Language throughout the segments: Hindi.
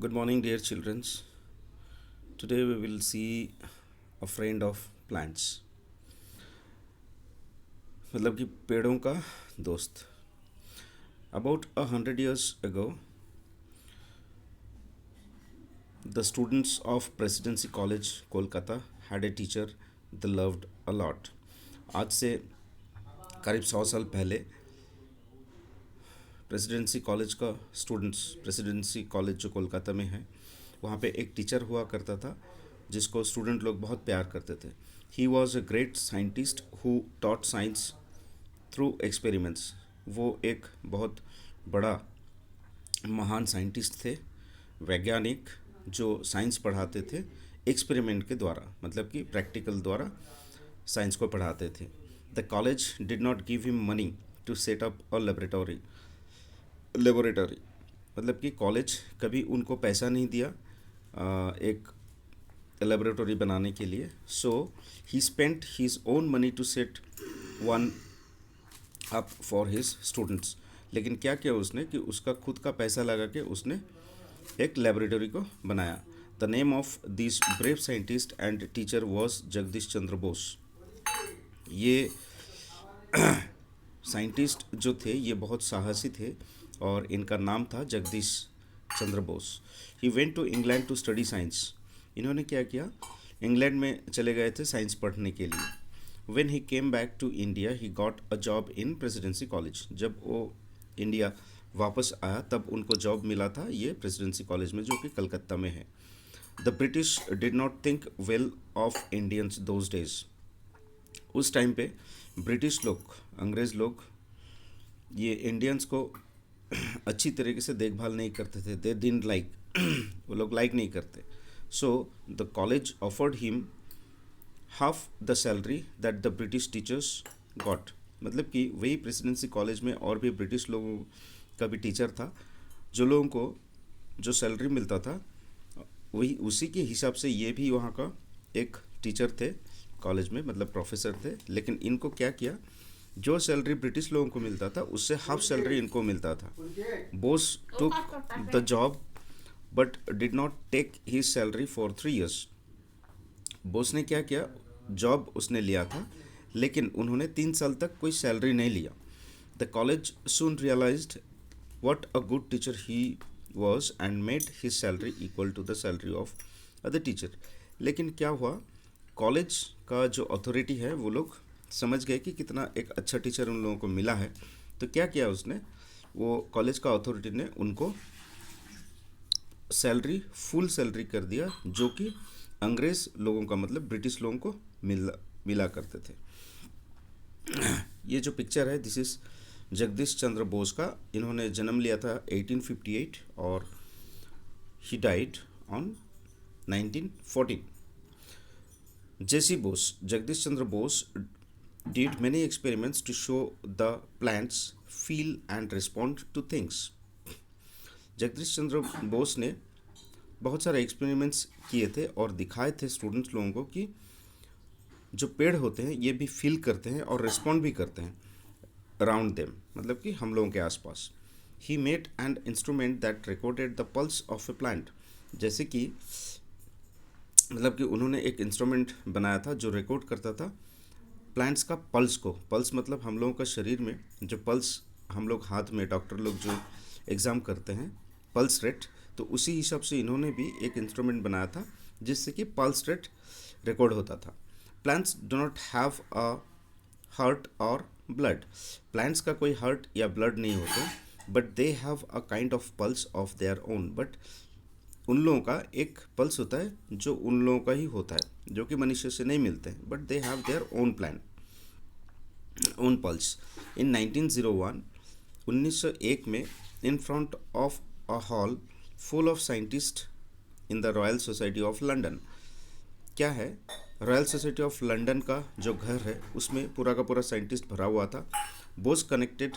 Good morning, dear children. Today we will see a friend of plants, मतलब कि पेड़ों का दोस्त. About 100 years ago, the students of Presidency College, Kolkata, had a teacher they loved a lot. आज से करीब 100 साल पहले प्रेसिडेंसी कॉलेज का स्टूडेंट्स, प्रेसिडेंसी कॉलेज जो कोलकाता में है, वहाँ पे एक टीचर हुआ करता था जिसको स्टूडेंट लोग बहुत प्यार करते थे. He was a great scientist who taught science through experiments. वो एक बहुत बड़ा महान साइंटिस्ट थे, वैज्ञानिक, जो साइंस पढ़ाते थे एक्सपेरिमेंट के द्वारा, मतलब कि प्रैक्टिकल द्वारा साइंस को पढ़ाते थे. The college did not give him money to set up a laboratory, मतलब कि कॉलेज कभी उनको पैसा नहीं दिया एक लेबोरेटरी बनाने के लिए. So he spent his own money to set one up for his students. लेकिन क्या किया उसने कि उसका खुद का पैसा लगा के उसने एक लेबोरेटरी को बनाया. The name of this brave scientist and teacher was Jagadish Chandra Bose. ये साइंटिस्ट जो थे ये बहुत साहसी थे और इनका नाम था Jagadish Chandra Bose. He went to England to study science. इन्होंने क्या किया, इंग्लैंड में चले गए थे साइंस पढ़ने के लिए. When he came back to India he got a job in Presidency College. जब वो इंडिया वापस आया तब उनको जॉब मिला था ये प्रेसिडेंसी कॉलेज में, जो कि कलकत्ता में है. The British did not think well of Indians those days. उस टाइम पे ब्रिटिश लोग, अंग्रेज़ लोग, ये इंडियंस को अच्छी तरीके से देखभाल नहीं करते थे. दे डिडंट लाइक वो लोग लाइक नहीं करते. So the college offered him half the salary that the British teachers got. मतलब कि वही प्रेसिडेंसी कॉलेज में और भी ब्रिटिश लोगों का भी टीचर था, जो लोगों को जो सैलरी मिलता था वही उसी के हिसाब से ये भी वहाँ का एक टीचर थे कॉलेज में, मतलब प्रोफेसर थे. लेकिन इनको क्या किया, जो सैलरी ब्रिटिश लोगों को मिलता था उससे हाफ सैलरी इनको मिलता था. Bose took the job but did not take his salary for 3 years. Bose ने क्या किया, जॉब उसने लिया था लेकिन उन्होंने 3 साल तक कोई सैलरी नहीं लिया. The college soon realised what a good teacher he was and made his salary equal to the salary of other teacher. लेकिन क्या हुआ, कॉलेज का जो अथॉरिटी है वो लोग समझ गए कि कितना एक अच्छा टीचर उन लोगों को मिला है. तो क्या किया उसने, वो कॉलेज का अथॉरिटी ने उनको सैलरी, फुल सैलरी कर दिया, जो कि अंग्रेज़ लोगों का, मतलब ब्रिटिश लोगों को मिला करते थे. ये जो पिक्चर है दिस इज़ जगदीश चंद्र बोस का. इन्होंने जन्म लिया था 1858 और he died on 1914. JC Bose, Jagdish Chandra Bose did many experiments to show the plants feel and respond to things. Jagadish Chandra Bose ने बहुत सारे एक्सपेरिमेंट्स किए थे और दिखाए थे स्टूडेंट्स लोगों को कि जो पेड़ होते हैं ये भी फील करते हैं और रिस्पॉन्ड भी करते हैं अराउंड देम, मतलब कि हम लोगों के आसपास. He made an instrument that recorded the pulse of A plant. जैसे कि मतलब कि उन्होंने एक इंस्ट्रूमेंट बनाया था जो रिकॉर्ड करता था प्लांट्स का पल्स को. पल्स मतलब हम लोगों का शरीर में जो पल्स, हम लोग हाथ में, डॉक्टर लोग जो एग्ज़ाम करते हैं पल्स रेट, तो उसी हिसाब से इन्होंने भी एक इंस्ट्रूमेंट बनाया था जिससे कि पल्स रेट रिकॉर्ड होता था. Plants dough not have a heart और ब्लड. प्लांट्स का कोई हार्ट या ब्लड नहीं होते, but they have a kind of pulse of their own. But उन लोगों का एक पल्स होता है जो उन लोगों का ही होता है, जो कि मनुष्य से नहीं मिलते हैं, but they have their own plan, own pulse. In 1901, 1901 में, in front of a hall full of scientist in the royal society of London. क्या है, रॉयल सोसाइटी ऑफ लंदन का जो घर है उसमें पूरा का पूरा साइंटिस्ट भरा हुआ था. Bose connected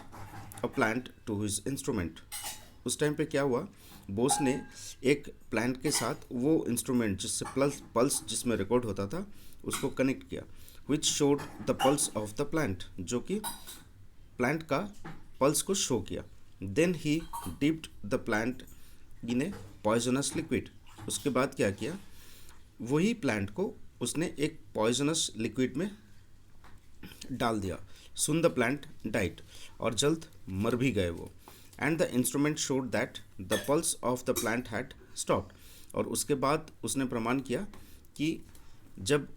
a plant to his instrument. उस टाइम पे क्या हुआ, बोस ने एक प्लांट के साथ वो इंस्ट्रूमेंट जिससे पल्स जिसमें रिकॉर्ड होता था उसको कनेक्ट किया, which showed the pulse of the plant, जो कि प्लांट का पल्स को शो किया. Then he dipped the plant in a poisonous liquid. उसके बाद क्या किया, वही प्लांट को उसने एक पॉइजनस लिक्विड में डाल दिया। सुन द प्लांट डाइट, और जल्द मर भी गए वो। And the instrument showed that the pulse of the plant had stopped, और उसके बाद उसने प्रमाण किया कि जब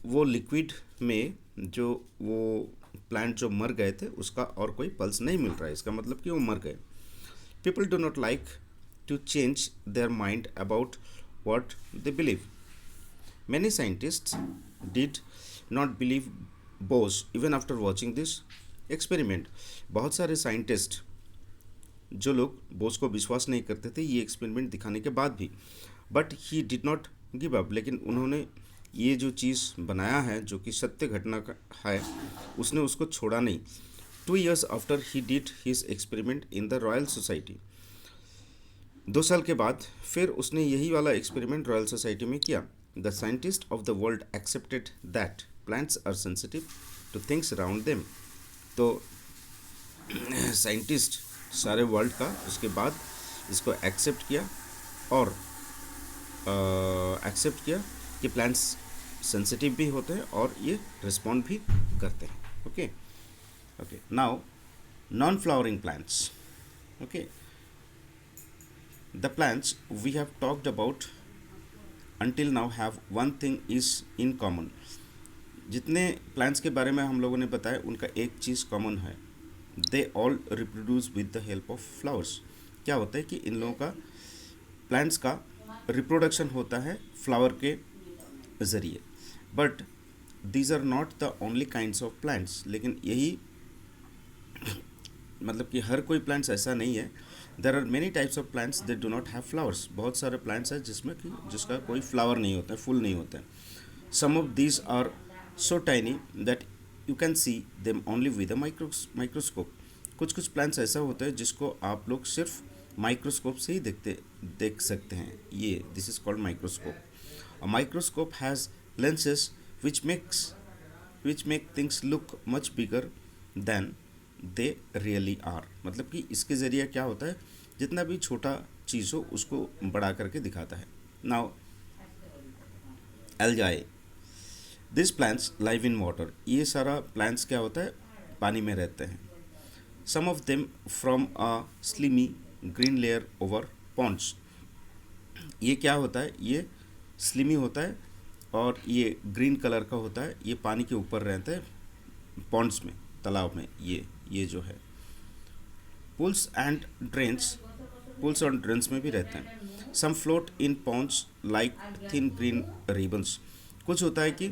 वो लिक्विड में जो वो प्लांट जो मर गए थे उसका और कोई पल्स नहीं मिल रहा है, इसका मतलब कि वो मर गए। People do not like to change their mind about what they believe. Many scientists did not believe Bose even after watching this experiment. बहुत सारे साइंटिस्ट जो लोग बोस को विश्वास नहीं करते थे ये एक्सपेरिमेंट दिखाने के बाद भी, but he did not give up, लेकिन उन्होंने ये जो चीज़ बनाया है जो कि सत्य घटना का है उसने उसको छोड़ा नहीं। 2 years after he did his experiment in the royal society, 2 साल के बाद फिर उसने यही वाला एक्सपेरिमेंट रॉयल सोसाइटी में किया। The scientist of the world accepted that plants are sensitive to things around them. तो साइंटिस्ट सारे वर्ल्ड का उसके बाद इसको एक्सेप्ट किया, और एक्सेप्ट किया कि प्लांट्स सेंसिटिव भी होते हैं और ये रिस्पॉन्ड भी करते हैं। Okay okay, now non flowering plants. Okay, the plants we have talked about until now have one thing is in common. जितने प्लांट्स के बारे में हम लोगों ने बताया उनका एक चीज़ कॉमन है, they all reproduce with the help of flowers. क्या होता है कि इन लोगों का प्लांट्स का रिप्रोडक्शन होता है फ्लावर के ज़रिए, but these are not the only kinds of plants. लेकिन यही मतलब कि हर कोई प्लांट्स ऐसा नहीं है। There are many types of plants they do not have flowers. बहुत सारे प्लांट्स हैं जिसमें कि जिसका कोई फ्लावर नहीं होता है, फूल नहीं होता है। Some of these are so tiny that you can see them only with a microscope. कुछ कुछ प्लांट्स ऐसा होता है जिसको आप लोग सिर्फ माइक्रोस्कोप से ही देख सकते हैं। ये this is called microscope. A microscope has lenses which make things look much bigger than they really are. मतलब कि इसके ज़रिए क्या होता है, जितना भी छोटा चीज़ हो उसको बड़ा करके दिखाता है। Now algae, this plants live in water. ये सारा प्लांट्स क्या होता है, पानी में रहते हैं। Some of them from a slimy green layer over ponds. ये क्या होता है, ये स्लिमी होता है और ये ग्रीन कलर का होता है। ये पानी के ऊपर रहते हैं पॉन्ड्स में, तालाब में। ये जो है पुल्स एंड ड्रेन्स में भी रहते हैं। Some float in ponds like thin green ribbons. कुछ होता है कि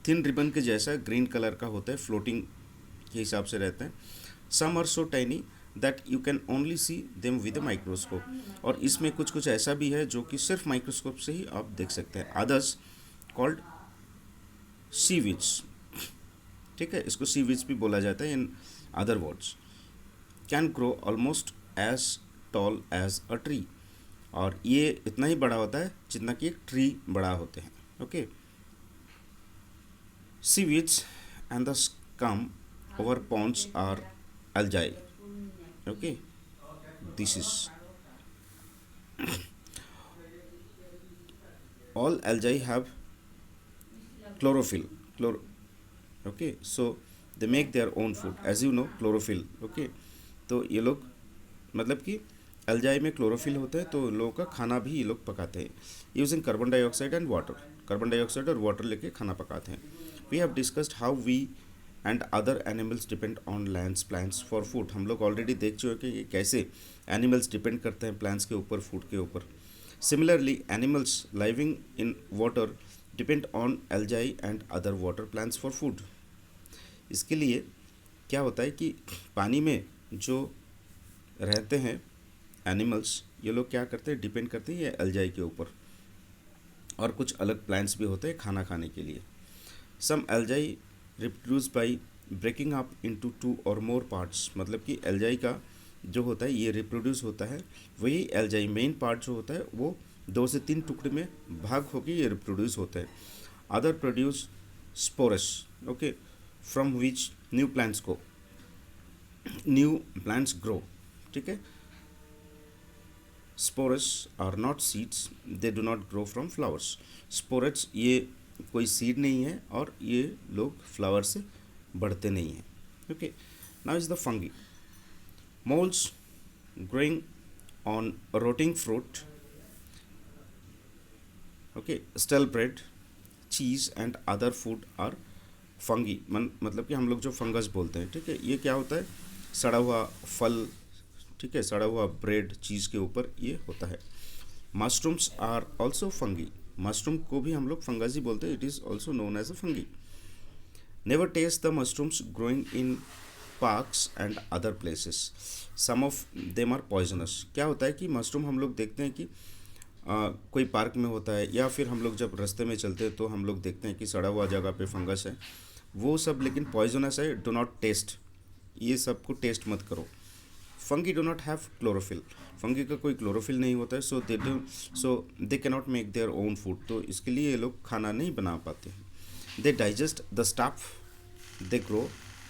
थिन रिबन के जैसा ग्रीन कलर का होता है, फ्लोटिंग के हिसाब से रहते हैं। Some are so tiny that you can only see them with a microscope. और इसमें कुछ कुछ ऐसा भी है जो कि सिर्फ माइक्रोस्कोप से ही आप देख सकते हैं। अदर्स कॉल्ड सीविड्स, ठीक है, इसको सीविड्स भी बोला जाता है in other words. Can grow almost as tall as a tree. और ये इतना ही बड़ा होता है जितना कि एक ट्री बड़ा होते हैं। Okay, seaweeds and the scum over ponds are algae. Okay, this is all algae have chlorophyll. Okay, so they make their own food, as you know, chlorophyll. Okay, तो ये लोग मतलब कि एल्जाई में क्लोरोफिल होता है, तो लोगों का खाना भी ये लोग पकाते हैं using carbon dioxide and water. Carbon dioxide और वाटर लेके खाना पकाते हैं। We have discussed how we and other animals depend on lands plants for food. हम लोग ऑलरेडी देख चुके हैं कि कैसे एनिमल्स डिपेंड करते हैं प्लांट्स के ऊपर, फूड के ऊपर। Similarly animals living in water depend on algae and other water plants for food. इसके लिए क्या होता है कि पानी में जो रहते हैं एनिमल्स, ये लोग क्या करते हैं, डिपेंड करते हैं ये एल्जाई के ऊपर। और कुछ अलग प्लांट्स भी होते हैं खाना खाने के लिए। Some algae reproduce by breaking up into 2 और मोर पार्ट्स। मतलब कि एल्जाई का जो होता है ये रिप्रोड्यूस होता है, वही एल्जाई मेन पार्ट जो होता है वो 2 से 3 टुकड़े में भाग होकर ये रिप्रोड्यूस होता है। Other produce spores, okay, from which new plants grow. ठीक है, spores are not seeds, they do not grow from flowers. Spores ये कोई सीड नहीं है और ये लोग फ्लावर से बढ़ते नहीं हैं। Okay, now is the fungi. Moulds growing on rotting fruit, okay, stale bread, cheese and other food are fungi। मतलब कि हम लोग जो फंगस बोलते हैं, ठीक है, ये क्या होता है, सड़ा हुआ फल, ठीक है, सड़ा हुआ ब्रेड चीज़ के ऊपर ये होता है। Mushrooms are also fungi. Mushroom को भी हम लोग फंगस ही बोलते हैं, it is also known as a fungi. Never taste the mushrooms growing in parks and other places, some of them are poisonous. क्या होता है कि मशरूम हम लोग देखते हैं कि कोई पार्क में होता है, या फिर हम लोग जब रास्ते में चलते हैं तो हम लोग देखते हैं कि सड़ा हुआ जगह पे फंगस है, वो सब लेकिन पॉइजनस है। डो नॉट टेस्ट, ये सब को टेस्ट मत करो। Fungi do not have chlorophyll, fungi का कोई क्लोरोफिल नहीं होता है, so they cannot make their own food, तो इसके लिए ये लोग खाना नहीं बना पाते हैं। They digest the stuff they grow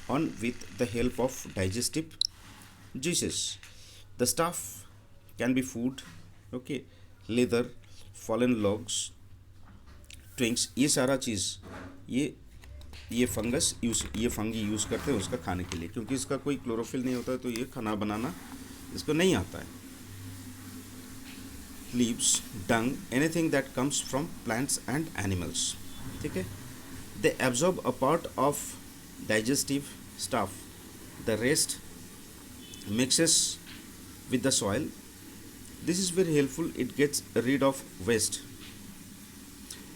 on with the help of digestive juices. The stuff can be food, okay, leather, fallen logs, twigs, ये सारा चीज़ ये फंगस ये फंगी यूज़ करते हैं उसका खाने के लिए, क्योंकि इसका कोई क्लोरोफिल नहीं होता है, तो ये खाना बनाना इसको नहीं आता है। Leaves, dung, anything that comes from plants and animals, ठीक है, they absorb a part of digestive stuff, the rest mixes with the soil. This is very helpful, it gets rid of waste.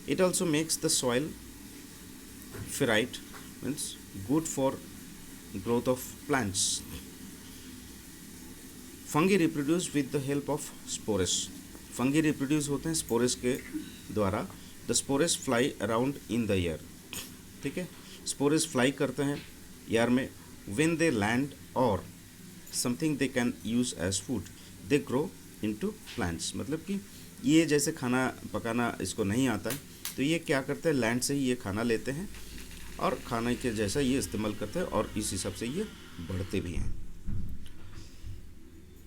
It also makes the soil fertile, means good for growth of plants. Fungi reproduce with the help of spores. Fungi reproduce होते हैं spores के द्वारा. The spores fly around in the air, ठीक है, स्पोरेस फ्लाई करते हैं एयर में। व्हेन दे लैंड और something they can use as food, they grow into plants. मतलब कि ये जैसे खाना पकाना इसको नहीं आता है, तो ये क्या करते हैं, लैंड से ही ये खाना लेते हैं और खाने के जैसा ये इस्तेमाल करते हैं, और इस हिसाब से ये बढ़ते भी हैं।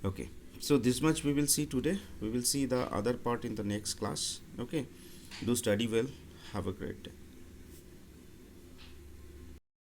Okay, so this much we will see today. We will see the other part in the next class. Okay, do study well. Have a great day.